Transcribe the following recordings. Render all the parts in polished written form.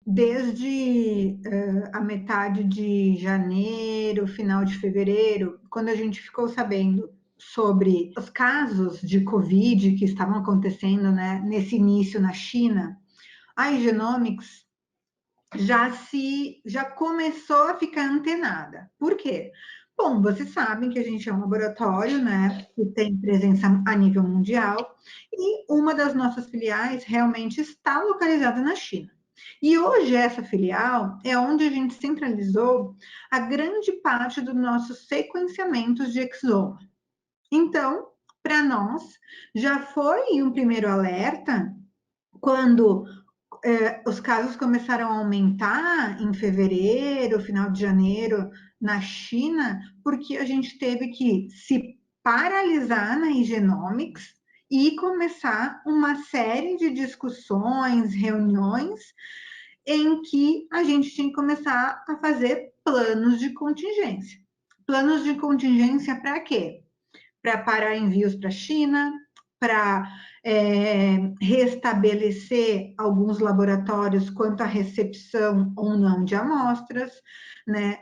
desde a metade de janeiro, final de fevereiro, quando a gente ficou sabendo sobre os casos de Covid que estavam acontecendo, né, nesse início na China, a Igenomics já começou a ficar antenada. Por quê? Bom, vocês sabem que a gente é um laboratório, né, que tem presença a nível mundial, e uma das nossas filiais realmente está localizada na China. E hoje essa filial é onde a gente centralizou a grande parte dos nossos sequenciamentos de exoma. Então, para nós, já foi um primeiro alerta quando os casos começaram a aumentar em fevereiro, final de janeiro, na China, porque a gente teve que se paralisar na Igenomics e começar uma série de discussões, reuniões, em que a gente tinha que começar a fazer planos de contingência. Planos de contingência para quê? Para parar envios para a China, para restabelecer alguns laboratórios quanto à recepção ou não de amostras, né?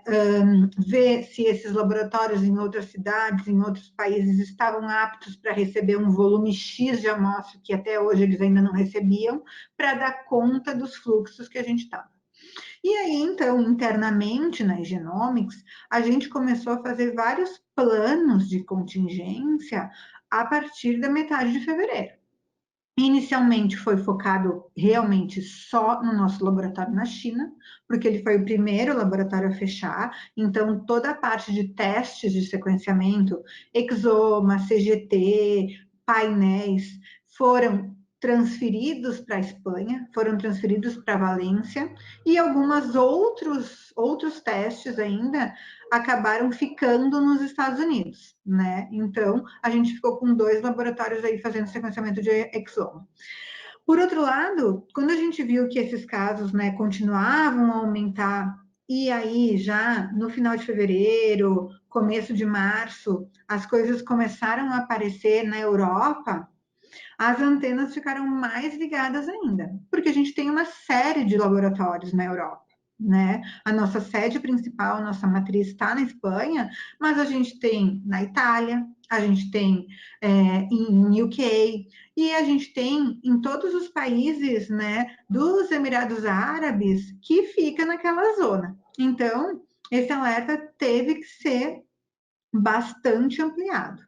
Ver se esses laboratórios em outras cidades, em outros países, estavam aptos para receber um volume X de amostras que até hoje eles ainda não recebiam, para dar conta dos fluxos que a gente estava. E aí, então, internamente na Genomics, a gente começou a fazer vários planos de contingência a partir da metade de fevereiro. Inicialmente foi focado realmente só no nosso laboratório na China, porque ele foi o primeiro laboratório a fechar, então toda a parte de testes de sequenciamento, exoma, CGT, painéis, foram transferidos para a Espanha, foram transferidos para Valência, e alguns outros testes ainda acabaram ficando nos Estados Unidos, né? Então, a gente ficou com 2 laboratórios aí fazendo sequenciamento de exoma. Por outro lado, quando a gente viu que esses casos, né, continuavam a aumentar, e aí já no final de fevereiro, começo de março, as coisas começaram a aparecer na Europa, as antenas ficaram mais ligadas ainda, porque a gente tem uma série de laboratórios na Europa, né? A nossa sede principal, a nossa matriz está na Espanha, mas a gente tem na Itália, a gente tem em UK, e a gente tem em todos os países, né, dos Emirados Árabes, que fica naquela zona. Então, esse alerta teve que ser bastante ampliado.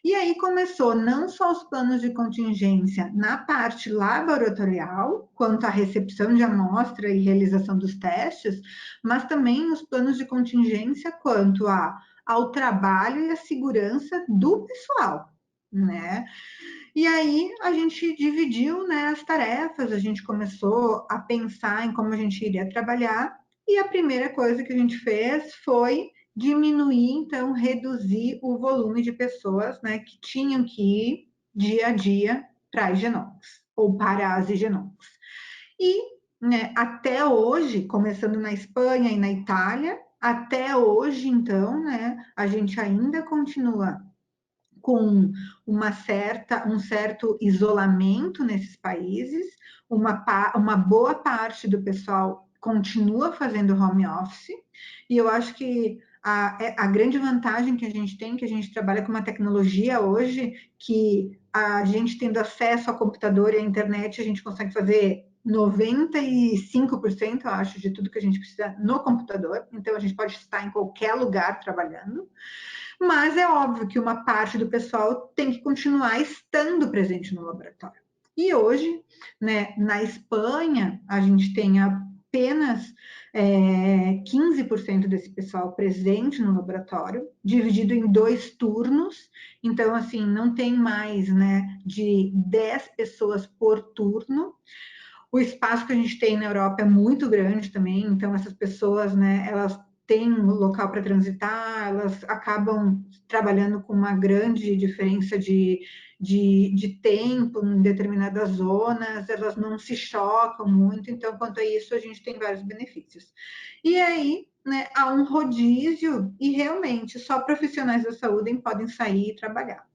E aí começou não só os planos de contingência na parte laboratorial, quanto à recepção de amostra e realização dos testes, mas também os planos de contingência quanto ao trabalho e à segurança do pessoal, né? E aí a gente dividiu, né, as tarefas, a gente começou a pensar em como a gente iria trabalhar, e a primeira coisa que a gente fez foi diminuir, então, reduzir o volume de pessoas, né, que tinham que ir dia a dia para as genômicas, ou para as genômicas. E, né, até hoje, começando na Espanha e na Itália, até hoje, então, né, a gente ainda continua com um certo isolamento nesses países, uma boa parte do pessoal continua fazendo home office, e eu acho que a grande vantagem que a gente tem, que a gente trabalha com uma tecnologia hoje, que a gente tendo acesso ao computador e à internet, a gente consegue fazer 95%, eu acho, de tudo que a gente precisa no computador, então a gente pode estar em qualquer lugar trabalhando, mas é óbvio que uma parte do pessoal tem que continuar estando presente no laboratório. E hoje, né, na Espanha, a gente tem apenas 15% desse pessoal presente no laboratório, dividido em 2 turnos. Então, assim, não tem mais, né, de 10 pessoas por turno. O espaço que a gente tem na Europa é muito grande também, então essas pessoas, né, elas têm um local para transitar, elas acabam trabalhando com uma grande diferença de tempo em determinadas zonas, elas não se chocam muito, então, quanto a isso, a gente tem vários benefícios. E aí, né, há um rodízio e realmente só profissionais da saúde podem sair e trabalhar.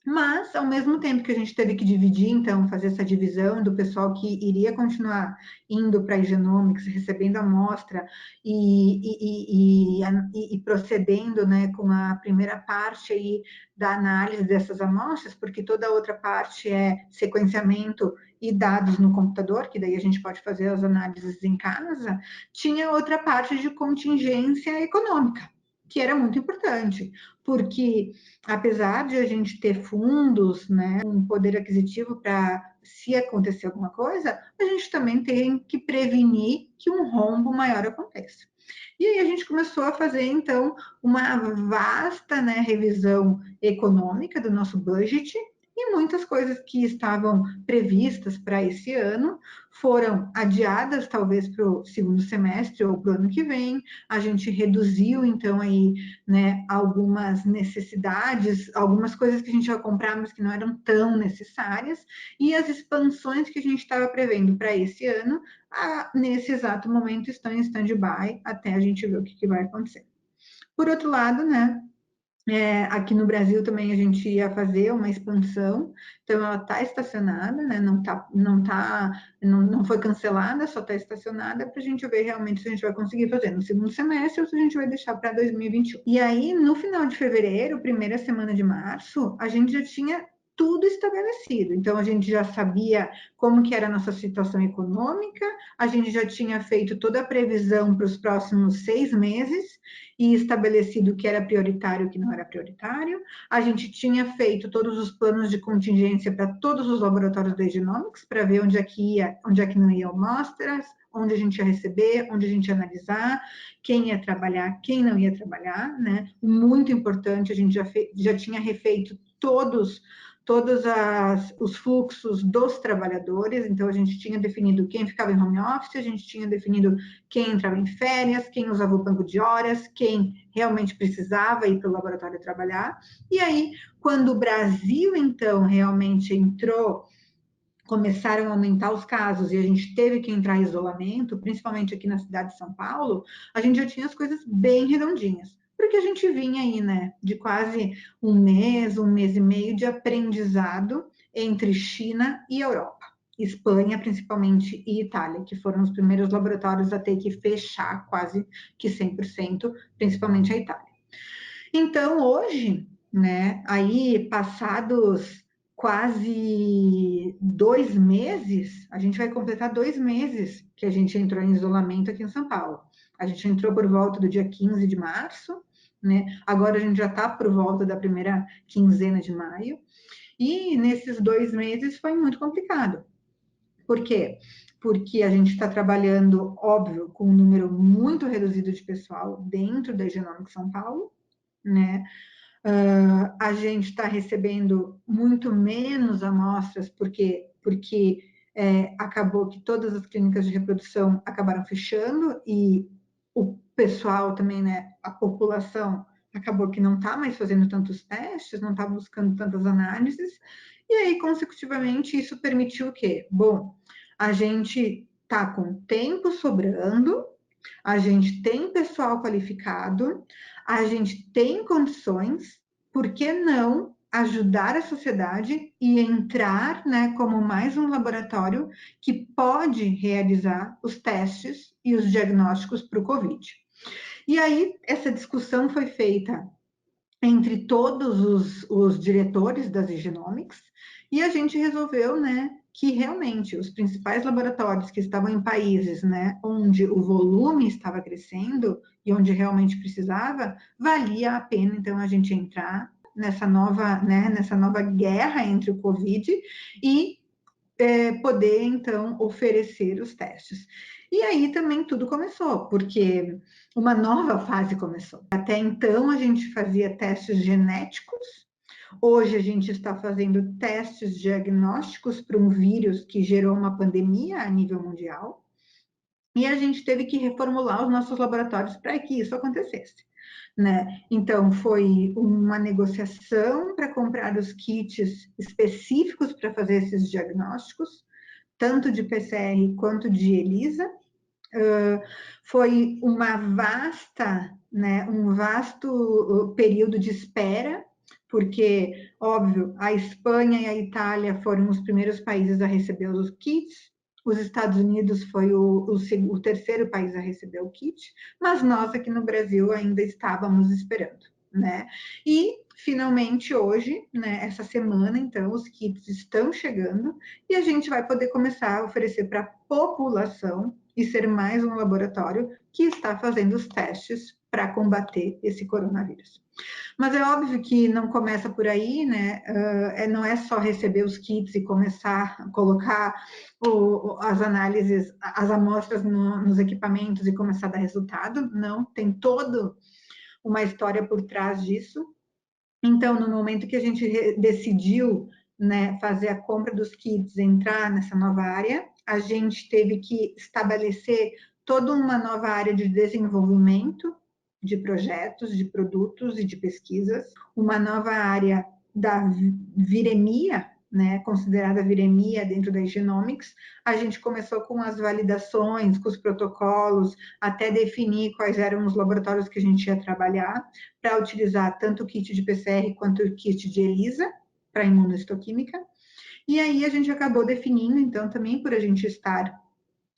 Mas, ao mesmo tempo que a gente teve que dividir, então, fazer essa divisão do pessoal que iria continuar indo para a Genomics, recebendo a amostra e procedendo, né, com a primeira parte aí da análise dessas amostras, porque toda a outra parte é sequenciamento e dados no computador, que daí a gente pode fazer as análises em casa, tinha outra parte de contingência econômica, que era muito importante, porque apesar de a gente ter fundos, né, um poder aquisitivo para se acontecer alguma coisa, a gente também tem que prevenir que um rombo maior aconteça. E aí a gente começou a fazer, então, uma vasta, né, revisão econômica do nosso budget, e muitas coisas que estavam previstas para esse ano foram adiadas, talvez, para o segundo semestre ou para o ano que vem. A gente reduziu, então, aí, né, algumas necessidades, algumas coisas que a gente ia comprar, mas que não eram tão necessárias, e as expansões que a gente estava prevendo para esse ano, nesse exato momento, estão em stand-by até a gente ver o que vai acontecer. Por outro lado, né, aqui no Brasil também a gente ia fazer uma expansão, então ela está estacionada, né? Não foi cancelada, só está estacionada para a gente ver realmente se a gente vai conseguir fazer no segundo semestre ou se a gente vai deixar para 2021. E aí, no final de fevereiro, primeira semana de março, a gente já tinha tudo estabelecido. Então, a gente já sabia como que era a nossa situação econômica, a gente já tinha feito toda a previsão para os próximos 6 meses, e estabelecido o que era prioritário e o que não era prioritário. A gente tinha feito todos os planos de contingência para todos os laboratórios da Genomics, para ver onde é que ia, onde é que não ia amostras, onde a gente ia receber, onde a gente ia analisar, quem ia trabalhar, quem não ia trabalhar, né? Muito importante, a gente já tinha refeito todos os fluxos dos trabalhadores, então a gente tinha definido quem ficava em home office, a gente tinha definido quem entrava em férias, quem usava o banco de horas, quem realmente precisava ir para o laboratório trabalhar. E aí, quando o Brasil, então, realmente entrou, começaram a aumentar os casos e a gente teve que entrar em isolamento, principalmente aqui na cidade de São Paulo, a gente já tinha as coisas bem redondinhas. Porque a gente vinha aí, né, de quase um mês e meio de aprendizado entre China e Europa. Espanha, principalmente, e Itália, que foram os primeiros laboratórios a ter que fechar quase que 100%, principalmente a Itália. Então, hoje, né, aí passados quase 2 meses, a gente vai completar 2 meses que a gente entrou em isolamento aqui em São Paulo. A gente entrou por volta do dia 15 de março, né? Agora a gente já está por volta da primeira quinzena de maio. E nesses 2 meses foi muito complicado. Por quê? Porque a gente está trabalhando, óbvio, com um número muito reduzido de pessoal dentro da Genomics São Paulo, né? A gente está recebendo muito menos amostras, porque acabou que todas as clínicas de reprodução acabaram fechando e o pessoal também, né, a população acabou que não está mais fazendo tantos testes, não está buscando tantas análises, e aí, consecutivamente, isso permitiu o quê? Bom, a gente está com tempo sobrando, a gente tem pessoal qualificado, a gente tem condições, por que não ajudar a sociedade e entrar, né, como mais um laboratório que pode realizar os testes e os diagnósticos para o Covid? E aí, essa discussão foi feita entre todos os diretores das Genomics, e a gente resolveu, né, que realmente os principais laboratórios que estavam em países, né, onde o volume estava crescendo e onde realmente precisava, valia a pena então a gente entrar nessa nova, né, nessa nova guerra entre o Covid e poder, então, oferecer os testes. E aí também tudo começou, porque uma nova fase começou. Até então, a gente fazia testes genéticos, hoje a gente está fazendo testes diagnósticos para um vírus que gerou uma pandemia a nível mundial, e a gente teve que reformular os nossos laboratórios para que isso acontecesse. Né? Então, foi uma negociação para comprar os kits específicos para fazer esses diagnósticos, tanto de PCR quanto de ELISA. Foi uma vasta, né, um vasto período de espera, porque, óbvio, a Espanha e a Itália foram os primeiros países a receber os kits, os Estados Unidos foi o terceiro país a receber o kit, mas nós aqui no Brasil ainda estávamos esperando, né? E finalmente hoje, né, essa semana, então, os kits estão chegando e a gente vai poder começar a oferecer para a população e ser mais um laboratório que está fazendo os testes para combater esse coronavírus. Mas é óbvio que não começa por aí, né? Não é só receber os kits e começar a colocar as análises, as amostras nos equipamentos e começar a dar resultado. Não, tem toda uma história por trás disso. Então, no momento que a gente decidiu, né, fazer a compra dos kits, entrar nessa nova área, a gente teve que estabelecer toda uma nova área de desenvolvimento de projetos, de produtos e de pesquisas, uma nova área da viremia, né, considerada viremia dentro da Genomics. A gente começou com as validações, com os protocolos, até definir quais eram os laboratórios que a gente ia trabalhar, para utilizar tanto o kit de PCR quanto o kit de ELISA, para imunohistoquímica. E aí a gente acabou definindo, então, também por a gente estar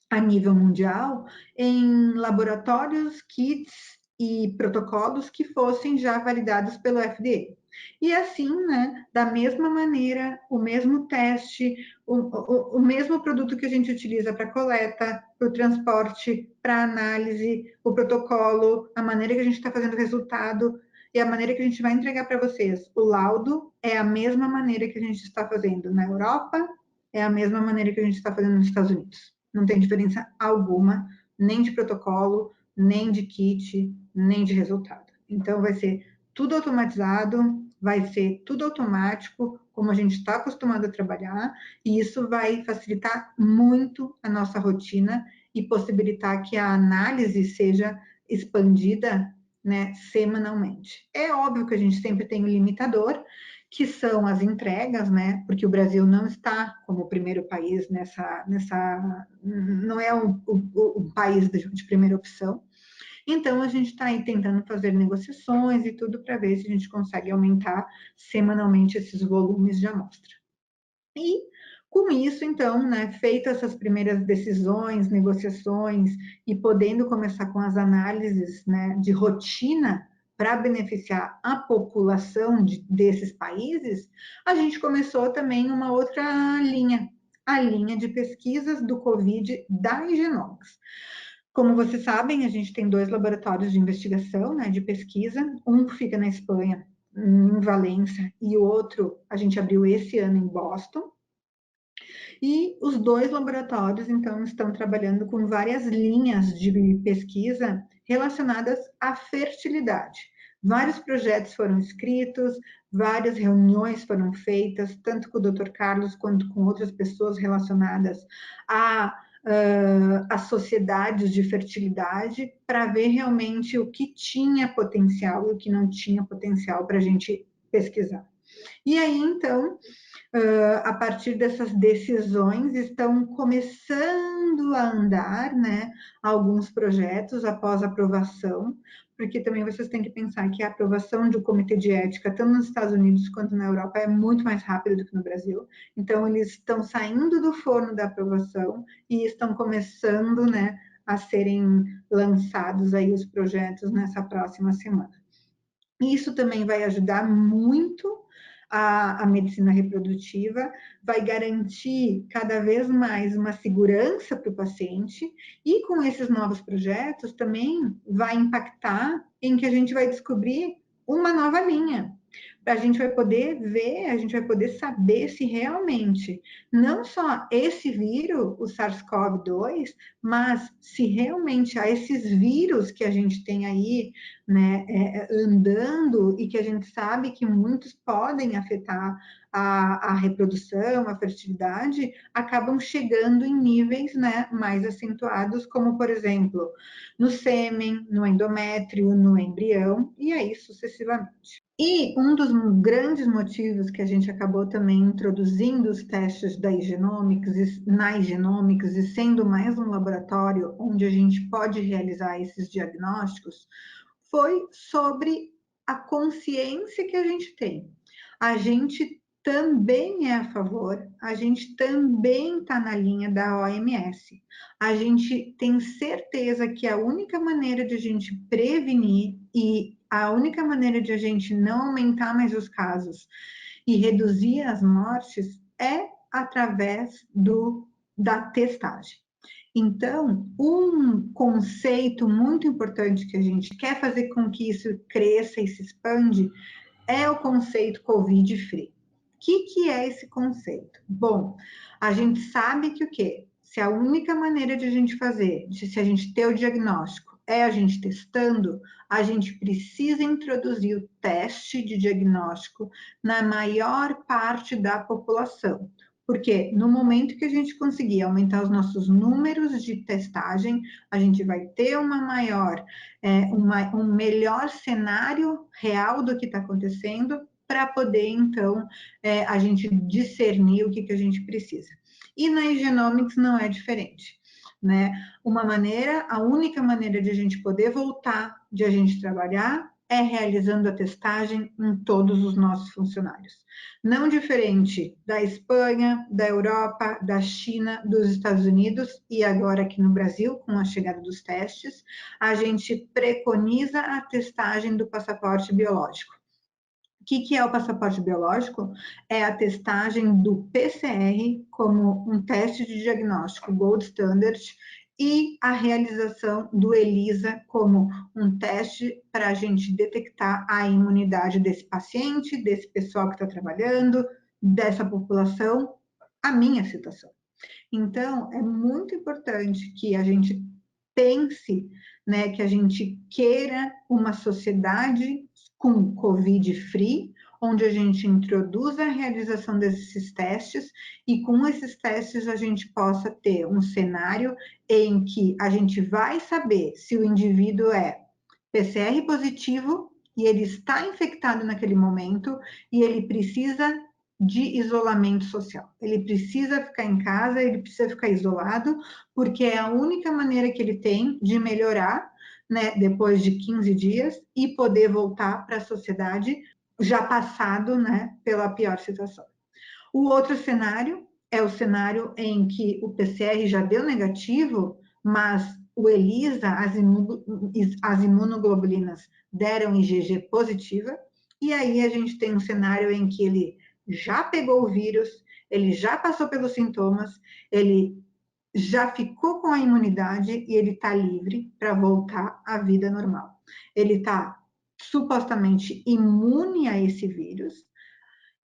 a nível mundial, em laboratórios, kits e protocolos que fossem já validados pelo FDA. E assim, né, da mesma maneira, o mesmo teste, o mesmo produto que a gente utiliza para coleta, para o transporte, para análise, o protocolo, a maneira que a gente está fazendo o resultado e a maneira que a gente vai entregar para vocês. O laudo é a mesma maneira que a gente está fazendo na Europa, é a mesma maneira que a gente está fazendo nos Estados Unidos. Não tem diferença alguma, nem de protocolo, nem de kit, nem de resultado. Então, vai ser tudo automatizado, vai ser tudo automático, como a gente está acostumado a trabalhar, e isso vai facilitar muito a nossa rotina e possibilitar que a análise seja expandida, né, semanalmente. É óbvio que a gente sempre tem um limitador, que são as entregas, né? Porque o Brasil não está como o primeiro país não é o país de primeira opção. Então, a gente está aí tentando fazer negociações e tudo para ver se a gente consegue aumentar semanalmente esses volumes de amostra. E com isso, então, né, feitas essas primeiras decisões, negociações e podendo começar com as análises, né, de rotina para beneficiar a população desses países, a gente começou também uma outra linha, a linha de pesquisas do Covid da Igenomics. Como vocês sabem, a gente tem 2 laboratórios de investigação, né, de pesquisa, um fica na Espanha, em Valência, e o outro a gente abriu esse ano em Boston. E os 2 laboratórios, então, estão trabalhando com várias linhas de pesquisa relacionadas à fertilidade. Vários projetos foram escritos, várias reuniões foram feitas, tanto com o Dr. Carlos quanto com outras pessoas relacionadas a sociedades de fertilidade, para ver realmente o que tinha potencial e o que não tinha potencial para a gente pesquisar. E aí, então, a partir dessas decisões, estão começando a andar, né, alguns projetos após aprovação, porque também vocês têm que pensar que a aprovação de um comitê de ética, tanto nos Estados Unidos quanto na Europa, é muito mais rápida do que no Brasil. Então, eles estão saindo do forno da aprovação e estão começando, né, a serem lançados aí os projetos nessa próxima semana. Isso também vai ajudar muito a medicina reprodutiva, vai garantir cada vez mais uma segurança para o paciente, e com esses novos projetos também vai impactar em que a gente vai descobrir uma nova linha. A gente vai poder ver, a gente vai poder saber se realmente não só esse vírus, o SARS-CoV-2, mas se realmente há esses vírus que a gente tem aí, né, andando, e que a gente sabe que muitos podem afetar a reprodução, a fertilidade, acabam chegando em níveis, né, mais acentuados, como, por exemplo, no sêmen, no endométrio, no embrião, e aí sucessivamente. E um dos grandes motivos que a gente acabou também introduzindo os testes da Igenomics, na Igenomics, e sendo mais um laboratório onde a gente pode realizar esses diagnósticos, foi sobre a consciência que a gente tem. a gente também é a favor, a gente também está na linha da OMS. A gente tem certeza que a única maneira de a gente prevenir e a única maneira de a gente não aumentar mais os casos e reduzir as mortes é através da testagem. Então, um conceito muito importante que a gente quer fazer com que isso cresça e se expande é o conceito Covid-free. O que é esse conceito? Bom, a gente sabe que o quê? Se a única maneira de a gente fazer, se a gente ter o diagnóstico, é a gente testando, a gente precisa introduzir o teste de diagnóstico na maior parte da população. Porque no momento que a gente conseguir aumentar os nossos números de testagem, a gente vai ter um melhor cenário real do que está acontecendo para poder, então, a gente discernir o que a gente precisa. E na Genomics não é diferente, né? A única maneira de a gente poder voltar, de a gente trabalhar, é realizando a testagem em todos os nossos funcionários. Não diferente da Espanha, da Europa, da China, dos Estados Unidos e agora aqui no Brasil, com a chegada dos testes, a gente preconiza a testagem do passaporte biológico. O que é o passaporte biológico? É a testagem do PCR como um teste de diagnóstico gold standard e a realização do ELISA como um teste para a gente detectar a imunidade desse paciente, desse pessoal que está trabalhando, dessa população, a minha situação. Então, é muito importante que a gente pense, né, que a gente queira uma sociedade com Covid-free, onde a gente introduza a realização desses testes e com esses testes a gente possa ter um cenário em que a gente vai saber se o indivíduo é PCR positivo e ele está infectado naquele momento e ele precisa de isolamento social. Ele precisa ficar em casa, ele precisa ficar isolado, porque é a única maneira que ele tem de melhorar, né, depois de 15 dias e poder voltar para a sociedade já passado, né, pela pior situação. O outro cenário é o cenário em que o PCR já deu negativo, mas o ELISA, as imunoglobulinas deram IgG positiva, e aí a gente tem um cenário em que ele já pegou o vírus, ele já passou pelos sintomas, ele já ficou com a imunidade e ele está livre para voltar à vida normal. Ele está supostamente imune a esse vírus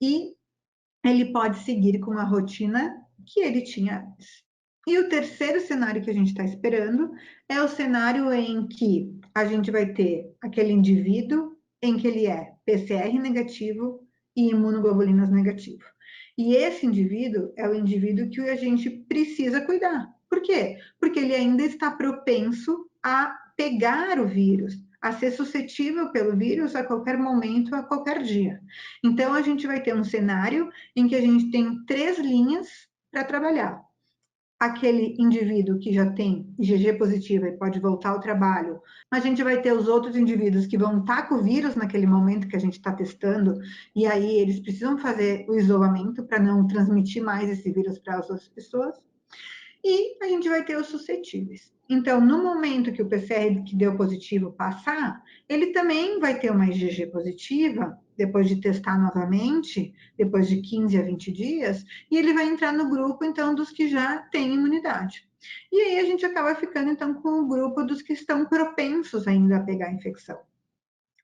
e ele pode seguir com a rotina que ele tinha antes. E o terceiro cenário que a gente está esperando é o cenário em que a gente vai ter aquele indivíduo em que ele é PCR negativo e imunoglobulinas negativo. E esse indivíduo é o indivíduo que a gente precisa cuidar. Por quê? Porque ele ainda está propenso a pegar o vírus, a ser suscetível pelo vírus a qualquer momento, a qualquer dia. Então, a gente vai ter um cenário em que a gente tem 3 linhas para trabalhar. Aquele indivíduo que já tem IgG positiva e pode voltar ao trabalho, a gente vai ter os outros indivíduos que vão estar com o vírus naquele momento que a gente está testando, e aí eles precisam fazer o isolamento para não transmitir mais esse vírus para as outras pessoas. E a gente vai ter os suscetíveis. Então, no momento que o PCR que deu positivo passar, ele também vai ter uma IgG positiva, depois de testar novamente, depois de 15 a 20 dias, e ele vai entrar no grupo, então, dos que já têm imunidade. E aí a gente acaba ficando, então, com o grupo dos que estão propensos ainda a pegar a infecção,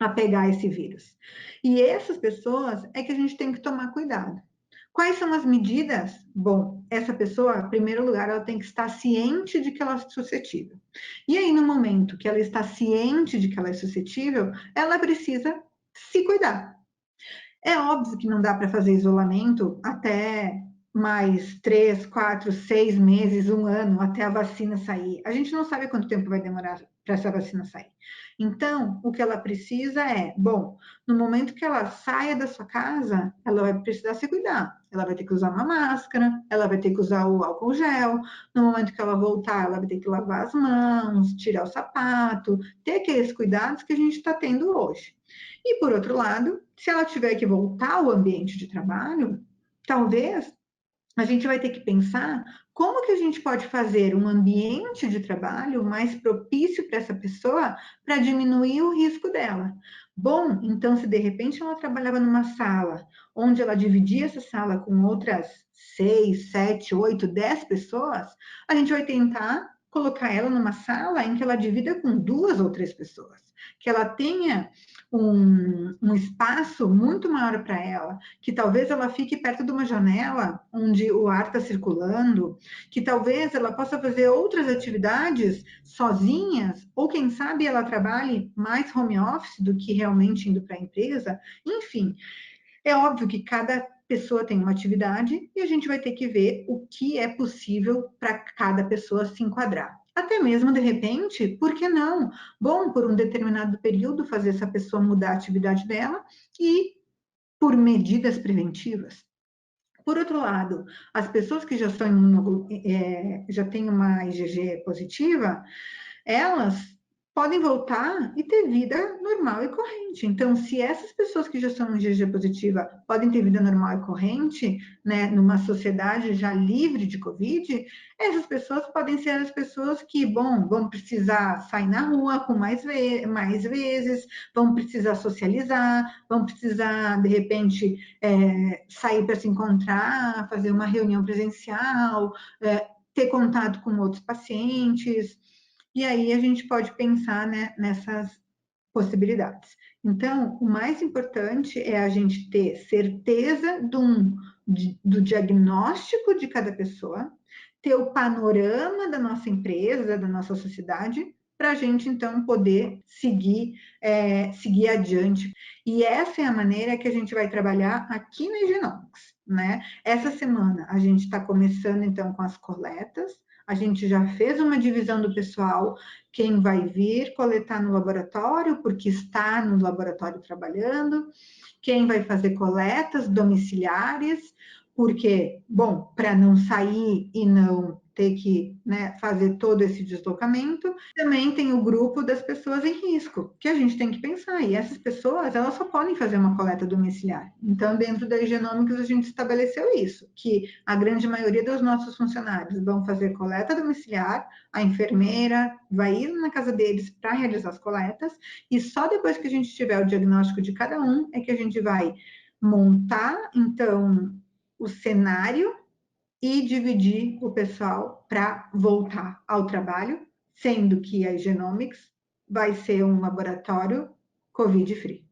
a pegar esse vírus. E essas pessoas é que a gente tem que tomar cuidado. Quais são as medidas? Bom, essa pessoa, em primeiro lugar, ela tem que estar ciente de que ela é suscetível. E aí, no momento que ela está ciente de que ela é suscetível, ela precisa se cuidar. É óbvio que não dá para fazer isolamento até mais 3, 4, 6 meses, 1 ano, até a vacina sair. A gente não sabe quanto tempo vai demorar para essa vacina sair. Então, o que ela precisa é, bom, no momento que ela saia da sua casa, ela vai precisar se cuidar. Ela vai ter que usar uma máscara, ela vai ter que usar o álcool gel. No momento que ela voltar, ela vai ter que lavar as mãos, tirar o sapato, ter aqueles cuidados que a gente está tendo hoje. E, por outro lado, se ela tiver que voltar ao ambiente de trabalho, talvez a gente vai ter que pensar como que a gente pode fazer um ambiente de trabalho mais propício para essa pessoa para diminuir o risco dela. Bom, então se de repente ela trabalhava numa sala onde ela dividia essa sala com outras 6, 7, 8, 10 pessoas, a gente vai tentar colocar ela numa sala em que ela divida com 2 ou 3 pessoas, que ela tenha um espaço muito maior para ela, que talvez ela fique perto de uma janela onde o ar está circulando, que talvez ela possa fazer outras atividades sozinhas, ou quem sabe ela trabalhe mais home office do que realmente indo para a empresa. Enfim, é óbvio que cada pessoa tem uma atividade e a gente vai ter que ver o que é possível para cada pessoa se enquadrar. Até mesmo, de repente, por que não? Bom, por um determinado período, fazer essa pessoa mudar a atividade dela e por medidas preventivas. Por outro lado, as pessoas que já, já têm uma IgG positiva, elas podem voltar e ter vida normal e corrente. Então, se essas pessoas que já são IgG positiva podem ter vida normal e corrente, né, numa sociedade já livre de Covid, essas pessoas podem ser as pessoas que, bom, vão precisar sair na rua com mais vezes, vão precisar socializar, vão precisar, de repente, sair para se encontrar, fazer uma reunião presencial, ter contato com outros pacientes. E aí a gente pode pensar, né, nessas possibilidades. Então, o mais importante é a gente ter certeza do diagnóstico de cada pessoa, ter o panorama da nossa empresa, da nossa sociedade, para a gente, então, poder seguir adiante. E essa é a maneira que a gente vai trabalhar aqui na Genomics, né? Essa semana a gente está começando, então, com as coletas, a gente já fez uma divisão do pessoal, quem vai vir coletar no laboratório, porque está no laboratório trabalhando, quem vai fazer coletas domiciliares, porque, bom, para não sair e não ter que, né, fazer todo esse deslocamento, também tem o grupo das pessoas em risco, que a gente tem que pensar, e essas pessoas, elas só podem fazer uma coleta domiciliar. Então, dentro da Genomics, a gente estabeleceu isso, que a grande maioria dos nossos funcionários vão fazer coleta domiciliar, a enfermeira vai ir na casa deles para realizar as coletas, e só depois que a gente tiver o diagnóstico de cada um, é que a gente vai montar, então, o cenário e dividir o pessoal para voltar ao trabalho, sendo que a Genomics vai ser um laboratório COVID-free.